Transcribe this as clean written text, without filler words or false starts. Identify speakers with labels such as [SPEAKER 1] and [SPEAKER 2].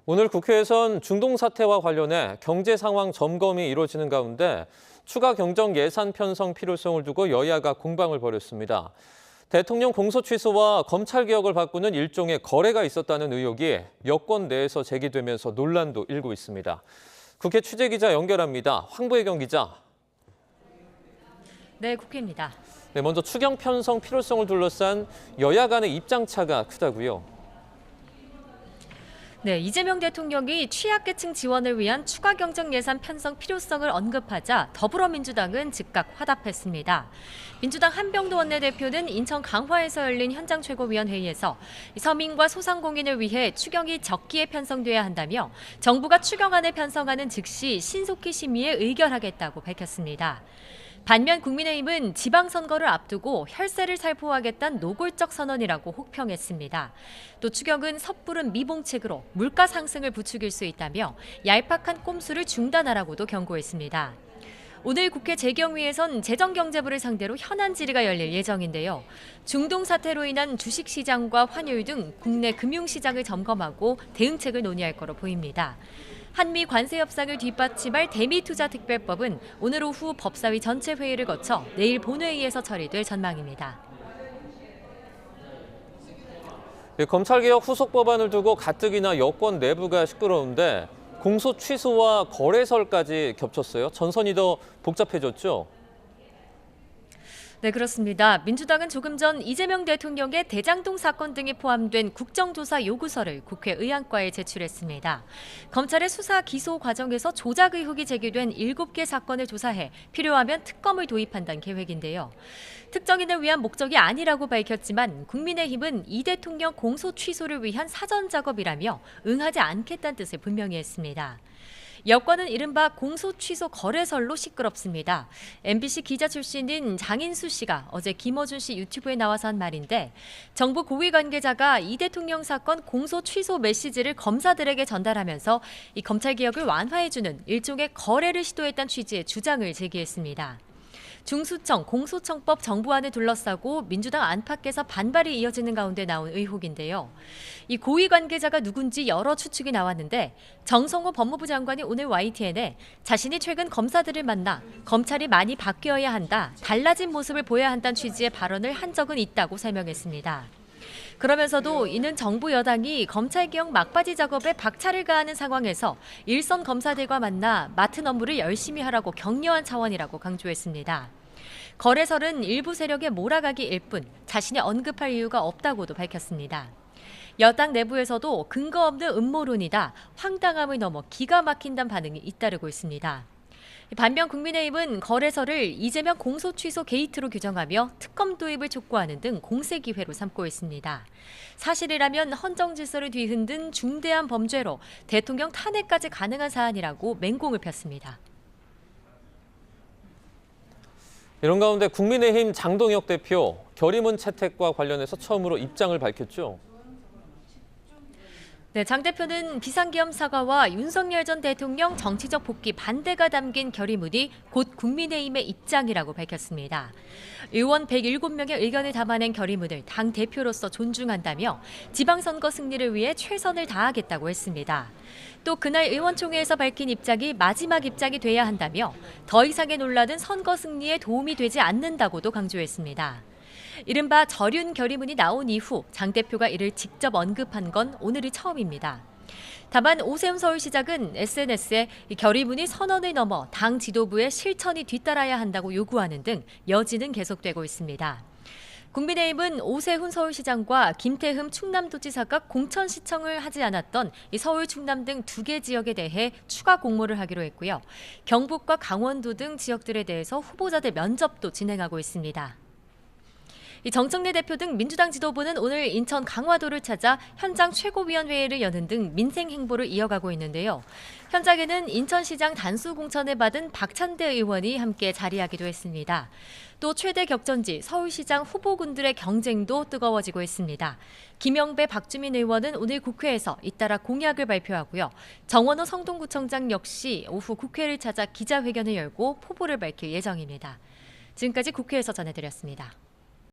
[SPEAKER 1] 오늘 국회에선 중동 사태와 관련해 경제 상황 점검이 이루어지는 가운데 추가 경정 예산 편성 필요성을 두고 여야가 공방을 벌였습니다. 대통령 공소 취소와 검찰 개혁을 바꾸는 일종의 거래가 있었다는 의혹이 여권 내에서 제기되면서 논란도 일고 있습니다. 국회 취재기자 연결합니다. 황보혜경 기자.
[SPEAKER 2] 네, 국회입니다.
[SPEAKER 1] 네, 먼저 추경 편성 필요성을 둘러싼 여야 간의 입장차가 크다고요.
[SPEAKER 2] 네, 이재명 대통령이 취약계층 지원을 위한 추가 경정 예산 편성 필요성을 언급하자 더불어민주당은 즉각 화답했습니다. 민주당 한병도 원내대표는 인천 강화에서 열린 현장 최고위원회의에서 서민과 소상공인을 위해 추경이 적기에 편성돼야 한다며 정부가 추경안을 편성하는 즉시 신속히 심의에 의결하겠다고 밝혔습니다. 반면 국민의힘은 지방선거를 앞두고 혈세를 살포하겠다는 노골적 선언이라고 혹평했습니다. 또 추경은 섣부른 미봉책으로 물가 상승을 부추길 수 있다며 얄팍한 꼼수를 중단하라고도 경고했습니다. 오늘 국회 재경위에선 재정경제부를 상대로 현안 질의가 열릴 예정인데요. 중동 사태로 인한 주식시장과 환율 등 국내 금융시장을 점검하고 대응책을 논의할 거로 보입니다. 한미 관세 협상을 뒷받침할 대미투자특별법은 오늘 오후 법사위 전체 회의를 거쳐 내일 본회의에서 처리될 전망입니다.
[SPEAKER 1] 검찰개혁 후속 법안을 두고 가뜩이나 여권 내부가 시끄러운데 공소 취소와 거래설까지 겹쳤어요. 전선이 더 복잡해졌죠?
[SPEAKER 2] 네, 그렇습니다. 민주당은 조금 전 이재명 대통령의 대장동 사건 등이 포함된 국정조사 요구서를 국회 의안과에 제출했습니다. 검찰의 수사 기소 과정에서 조작 의혹이 제기된 7개 사건을 조사해 필요하면 특검을 도입한다는 계획인데요. 특정인을 위한 목적이 아니라고 밝혔지만 국민의힘은 이 대통령 공소 취소를 위한 사전 작업이라며 응하지 않겠다는 뜻을 분명히 했습니다. 여권은 이른바 공소 취소 거래설로 시끄럽습니다. MBC 기자 출신인 장인수 씨가 어제 김어준 씨 유튜브에 나와서 한 말인데 정부 고위 관계자가 이 대통령 사건 공소 취소 메시지를 검사들에게 전달하면서 이 검찰개혁을 완화해주는 일종의 거래를 시도했다는 취지의 주장을 제기했습니다. 중수청, 공소청법 정부안을 둘러싸고 민주당 안팎에서 반발이 이어지는 가운데 나온 의혹인데요. 이 고위 관계자가 누군지 여러 추측이 나왔는데 정성호 법무부 장관이 오늘 YTN에 자신이 최근 검사들을 만나 검찰이 많이 바뀌어야 한다, 달라진 모습을 보여야 한다는 취지의 발언을 한 적은 있다고 설명했습니다. 그러면서도 이는 정부 여당이 검찰개혁 막바지 작업에 박차를 가하는 상황에서 일선 검사들과 만나 맡은 업무를 열심히 하라고 격려한 차원이라고 강조했습니다. 거래설은 일부 세력의 몰아가기일 뿐 자신이 언급할 이유가 없다고도 밝혔습니다. 여당 내부에서도 근거 없는 음모론이다, 황당함을 넘어 기가 막힌다는 반응이 잇따르고 있습니다. 반면 국민의힘은 거래설을 이재명 공소 취소 게이트로 규정하며 특검 도입을 촉구하는 등 공세 기회로 삼고 있습니다. 사실이라면 헌정 질서를 뒤흔든 중대한 범죄로 대통령 탄핵까지 가능한 사안이라고 맹공을 폈습니다.
[SPEAKER 1] 이런 가운데 국민의힘 장동혁 대표 결의문 채택과 관련해서 처음으로 입장을 밝혔죠.
[SPEAKER 2] 네, 장 대표는 비상계엄 사과와 윤석열 전 대통령 정치적 복귀 반대가 담긴 결의문이 곧 국민의힘의 입장이라고 밝혔습니다. 의원 107명의 의견을 담아낸 결의문을 당 대표로서 존중한다며 지방선거 승리를 위해 최선을 다하겠다고 했습니다. 또 그날 의원총회에서 밝힌 입장이 마지막 입장이 돼야 한다며 더 이상의 논란은 선거 승리에 도움이 되지 않는다고도 강조했습니다. 이른바 절윤 결의문이 나온 이후 장 대표가 이를 직접 언급한 건 오늘이 처음입니다. 다만 오세훈 서울시장은 SNS에 이 결의문이 선언을 넘어 당 지도부의 실천이 뒤따라야 한다고 요구하는 등 여지는 계속되고 있습니다. 국민의힘은 오세훈 서울시장과 김태흠 충남도지사가 공천시청을 하지 않았던 이 서울, 충남 등 2개 지역에 대해 추가 공모를 하기로 했고요. 경북과 강원도 등 지역들에 대해서 후보자들 면접도 진행하고 있습니다. 정청래 대표 등 민주당 지도부는 오늘 인천 강화도를 찾아 현장 최고위원회의를 여는 등 민생 행보를 이어가고 있는데요. 현장에는 인천시장 단수 공천을 받은 박찬대 의원이 함께 자리하기도 했습니다. 또 최대 격전지 서울시장 후보군들의 경쟁도 뜨거워지고 있습니다. 김영배, 박주민 의원은 오늘 국회에서 잇따라 공약을 발표하고요. 정원호 성동구청장 역시 오후 국회를 찾아 기자회견을 열고 포부를 밝힐 예정입니다. 지금까지 국회에서 전해드렸습니다.